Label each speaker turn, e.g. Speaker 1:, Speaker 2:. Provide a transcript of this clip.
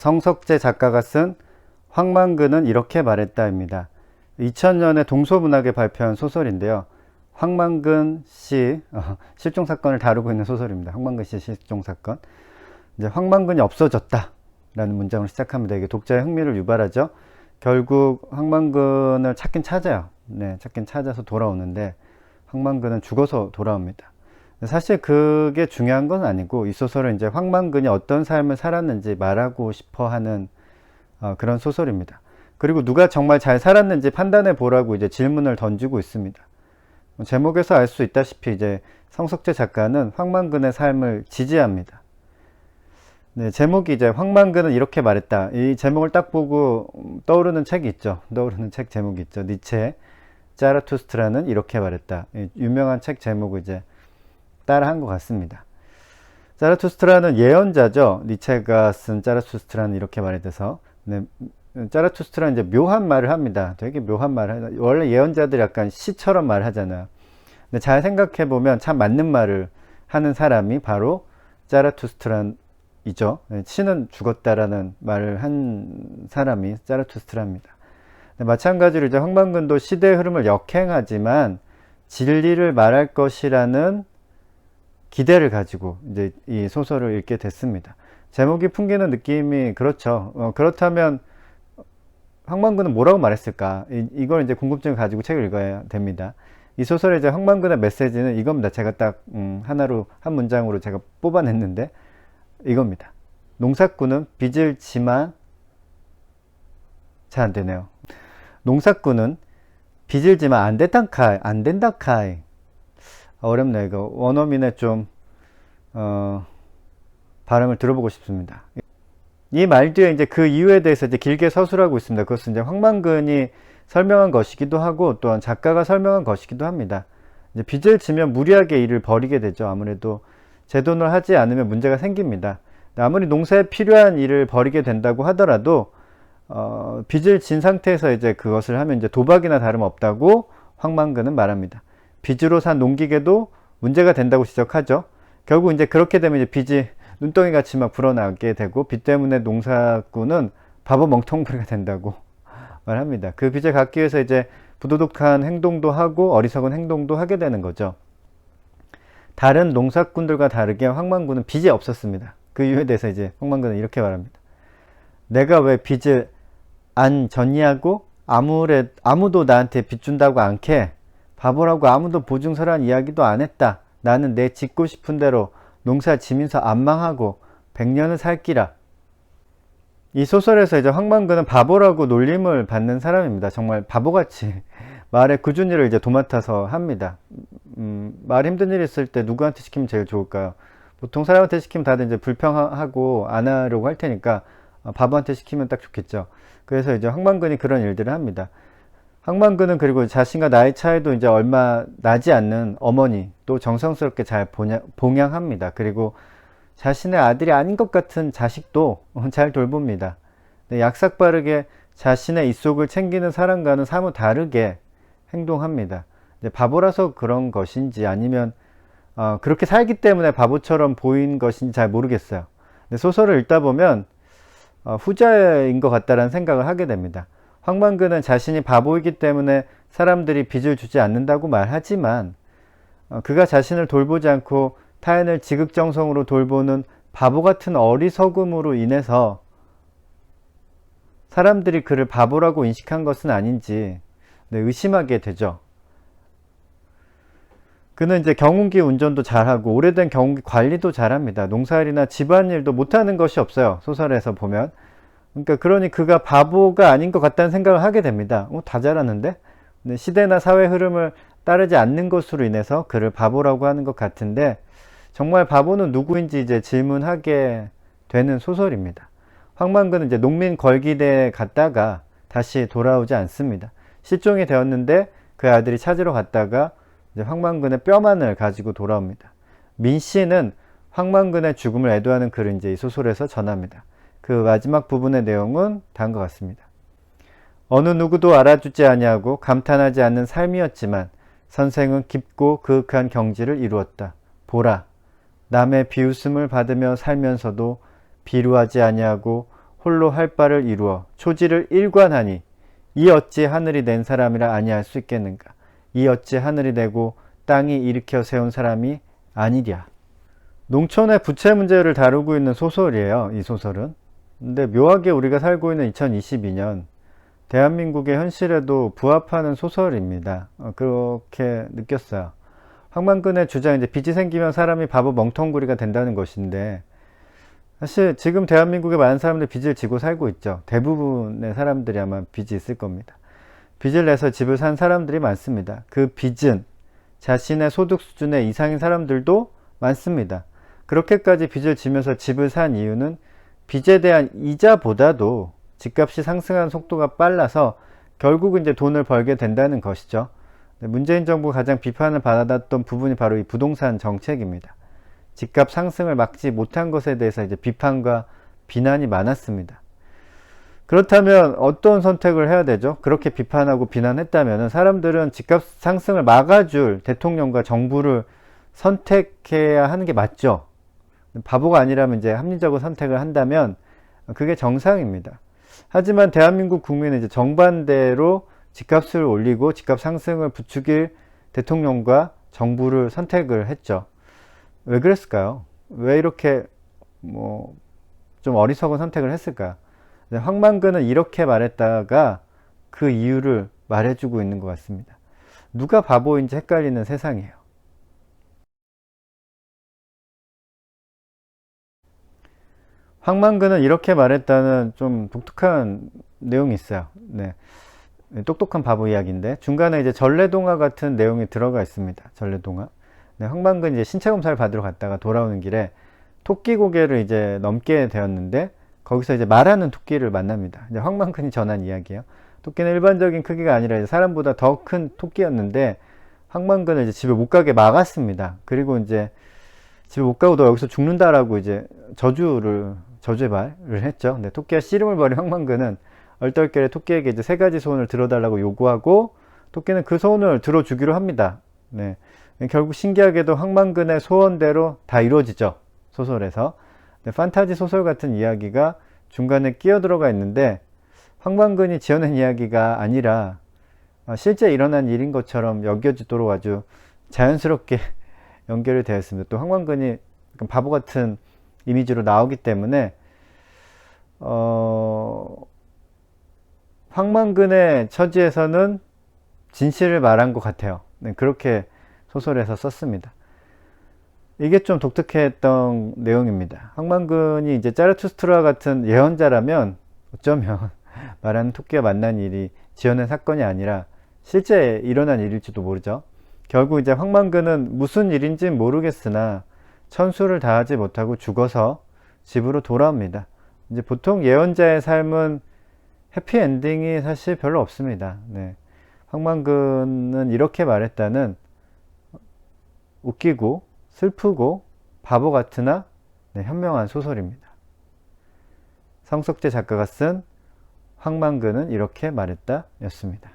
Speaker 1: 성석재 작가가 쓴 황만근은 이렇게 말했다입니다. 2000년에 동서문학에 발표한 소설인데요. 황만근 씨 실종사건을 다루고 있는 소설입니다. 황만근 씨 실종사건. 이제 황만근이 없어졌다 라는 문장으로 시작합니다. 이게 독자의 흥미를 유발하죠. 결국 황만근을 찾긴 찾아요. 네, 찾긴 찾아서 돌아오는데 황만근은 죽어서 돌아옵니다. 사실 그게 중요한 건 아니고 이 소설은 이제 황만근이 어떤 삶을 살았는지 말하고 싶어 하는 그런 소설입니다. 그리고 누가 정말 잘 살았는지 판단해 보라고 이제 질문을 던지고 있습니다. 제목에서 알 수 있다시피 이제 성석재 작가는 황만근의 삶을 지지합니다. 네, 제목이 이제 황만근은 이렇게 말했다. 이 제목을 딱 보고 떠오르는 책이 있죠. 떠오르는 책 제목이 있죠. 니체의 자라투스트라는 이렇게 말했다. 유명한 책 제목을 이제 따라한 것 같습니다. 자라투스트라는 예언자죠. 니체가 쓴 자라투스트라는 이렇게 말에 대해서. 네, 자라투스트라는 이제 묘한 말을 합니다. 되게 묘한 말을 원래 예언자들이 약간 시처럼 말하잖아요. 근데 잘 생각해 보면 참 맞는 말을 하는 사람이 바로 자라투스트라이죠. 신은 죽었다라는 말을 한 사람이 자라투스트라입니다. 마찬가지로 이제 황만근도 시대의 흐름을 역행하지만 진리를 말할 것이라는 기대를 가지고 이제 이 소설을 읽게 됐습니다. 제목이 풍기는 느낌이 그렇죠. 그렇다면 황만근은 뭐라고 말했을까? 이걸 이제 궁금증을 가지고 책을 읽어야 됩니다. 이 소설의 이제 황만근의 메시지는 이겁니다. 제가 딱 하나로 한 문장으로 제가 뽑아냈는데 이겁니다. 농사꾼은 빚을 지만 잘 안 되네요. 농사꾼은 빚을 지만 안 된다 카이. 어렵네 이거. 원어민의 좀 발음을 들어보고 싶습니다. 이 말 뒤에 이제 그 이유에 대해서 이제 길게 서술하고 있습니다. 그것은 이제 황만근이 설명한 것이기도 하고 또한 작가가 설명한 것이기도 합니다. 이제 빚을 지면 무리하게 일을 벌이게 되죠. 아무래도 제 돈을 하지 않으면 문제가 생깁니다. 아무리 농사에 필요한 일을 벌이게 된다고 하더라도 빚을 진 상태에서 이제 그것을 하면 이제 도박이나 다름없다고 황만근은 말합니다. 빚으로 산 농기계도 문제가 된다고 지적하죠. 결국 이제 그렇게 되면 이제 빚이 눈덩이 같이 막 불어나게 되고 빚 때문에 농사꾼은 바보 멍텅구리가 된다고 말합니다. 그 빚을 갚기 위해서 이제 부도덕한 행동도 하고 어리석은 행동도 하게 되는 거죠. 다른 농사꾼들과 다르게 황만군은 빚이 없었습니다. 그 이유에 대해서 이제 황만군은 이렇게 말합니다. 내가 왜 빚을 안 졌냐고? 아무도 나한테 빚 준다고 않게 바보라고 아무도 보증서란 이야기도 안 했다. 나는 내 짓고 싶은 대로 농사 지면서 안 망하고 100년을 살기라. 이 소설에서 이제 황만근은 바보라고 놀림을 받는 사람입니다. 정말 바보같이 말의 꾸준히 를 이제 도맡아서 합니다. 말 힘든 일 있을 때 누구한테 시키면 제일 좋을까요? 보통 사람한테 시키면 다들 이제 불평하고 안 하려고 할 테니까 바보한테 시키면 딱 좋겠죠. 그래서 이제 황만근이 그런 일들을 합니다. 황만근은 그리고 자신과 나이 차이도 이제 얼마 나지 않는 어머니 또 정성스럽게 잘 봉양합니다. 그리고 자신의 아들이 아닌 것 같은 자식도 잘 돌봅니다. 약삭빠르게 자신의 입속을 챙기는 사람과는 사뭇 다르게 행동합니다. 바보라서 그런 것인지 아니면 그렇게 살기 때문에 바보처럼 보인 것인지 잘 모르겠어요. 소설을 읽다 보면 후자인 것 같다라는 생각을 하게 됩니다. 황만근은 자신이 바보이기 때문에 사람들이 빚을 주지 않는다고 말하지만 그가 자신을 돌보지 않고 타인을 지극정성으로 돌보는 바보 같은 어리석음으로 인해서 사람들이 그를 바보라고 인식한 것은 아닌지 의심하게 되죠. 그는 이제 경운기 운전도 잘하고 오래된 경운기 관리도 잘합니다. 농사일이나 집안일도 못하는 것이 없어요. 소설에서 보면. 그러니 그가 바보가 아닌 것 같다는 생각을 하게 됩니다. 다 잘하는데? 시대나 사회 흐름을 따르지 않는 것으로 인해서 그를 바보라고 하는 것 같은데 정말 바보는 누구인지 이제 질문하게 되는 소설입니다. 황만근은 이제 농민 걸기대에 갔다가 다시 돌아오지 않습니다. 실종이 되었는데 그 아들이 찾으러 갔다가 이제 황만근의 뼈만을 가지고 돌아옵니다. 민 씨는 황만근의 죽음을 애도하는 글을 이제 이 소설에서 전합니다. 그 마지막 부분의 내용은 다음과 같습니다. 어느 누구도 알아주지 아니하고 감탄하지 않는 삶이었지만 선생은 깊고 그윽한 경지를 이루었다. 보라, 남의 비웃음을 받으며 살면서도 비루하지 아니하고 홀로 할 바를 이루어 초지를 일관하니 이 어찌 하늘이 낸 사람이라 아니할 수 있겠는가. 이 어찌 하늘이 내고 땅이 일으켜 세운 사람이 아니랴. 농촌의 부채 문제를 다루고 있는 소설이에요, 이 소설은. 근데 묘하게 우리가 살고 있는 2022년 대한민국의 현실에도 부합하는 소설입니다. 그렇게 느꼈어요. 황만근의 주장, 이제 빚이 생기면 사람이 바보 멍텅구리가 된다는 것인데, 사실 지금 대한민국의 많은 사람들이 빚을 지고 살고 있죠. 대부분의 사람들이 아마 빚이 있을 겁니다. 빚을 내서 집을 산 사람들이 많습니다. 그 빚은 자신의 소득 수준의 이상인 사람들도 많습니다. 그렇게까지 빚을 지면서 집을 산 이유는 빚에 대한 이자보다도 집값이 상승하는 속도가 빨라서 결국은 이제 돈을 벌게 된다는 것이죠. 문재인 정부가 가장 비판을 받았던 부분이 바로 이 부동산 정책입니다. 집값 상승을 막지 못한 것에 대해서 이제 비판과 비난이 많았습니다. 그렇다면 어떤 선택을 해야 되죠? 그렇게 비판하고 비난했다면 사람들은 집값 상승을 막아줄 대통령과 정부를 선택해야 하는 게 맞죠. 바보가 아니라면 이제 합리적으로 선택을 한다면 그게 정상입니다. 하지만 대한민국 국민은 이제 정반대로 집값을 올리고 집값 상승을 부추길 대통령과 정부를 선택을 했죠. 왜 그랬을까요? 왜 이렇게 좀 어리석은 선택을 했을까요? 황만근은 이렇게 말했다가 그 이유를 말해주고 있는 것 같습니다. 누가 바보인지 헷갈리는 세상이에요. 황만근은 이렇게 말했다는 좀 독특한 내용이 있어요. 네. 똑똑한 바보 이야기인데 중간에 이제 전래동화 같은 내용이 들어가 있습니다. 전래동화. 네, 황만근이 이제 신체 검사를 받으러 갔다가 돌아오는 길에 토끼 고개를 이제 넘게 되었는데 거기서 이제 말하는 토끼를 만납니다. 이제 황만근이 전한 이야기예요. 토끼는 일반적인 크기가 아니라 이제 사람보다 더 큰 토끼였는데 황만근을 이제 집에 못 가게 막았습니다. 그리고 이제 집에 못 가고 너 여기서 죽는다라고 이제 저주의 말을 했죠. 근데 토끼가 씨름을 벌인 황만근은 얼떨결에 토끼에게 이제 3가지 소원을 들어달라고 요구하고 토끼는 그 소원을 들어주기로 합니다. 네. 결국 신기하게도 황만근의 소원대로 다 이루어지죠. 소설에서. 네, 판타지 소설 같은 이야기가 중간에 끼어 들어가 있는데 황만근이 지어낸 이야기가 아니라 실제 일어난 일인 것처럼 여겨지도록 아주 자연스럽게 연결이 되어 있습니다. 또 황만근이 바보 같은 이미지로 나오기 때문에 황만근의 처지에서는 진실을 말한 것 같아요. 네, 그렇게 소설에서 썼습니다. 이게 좀 독특했던 내용입니다. 황만근이 이제 자라투스트라 같은 예언자라면 어쩌면 말하는 토끼와 만난 일이 지어낸 사건이 아니라 실제 일어난 일일지도 모르죠. 결국 이제 황만근은 무슨 일인지는 모르겠으나 천수를 다하지 못하고 죽어서 집으로 돌아옵니다. 이제 보통 예언자의 삶은 해피엔딩이 사실 별로 없습니다. 네. 황만근은 이렇게 말했다는 웃기고 슬프고 바보 같으나 현명한 소설입니다. 성석재 작가가 쓴 황만근은 이렇게 말했다 였습니다.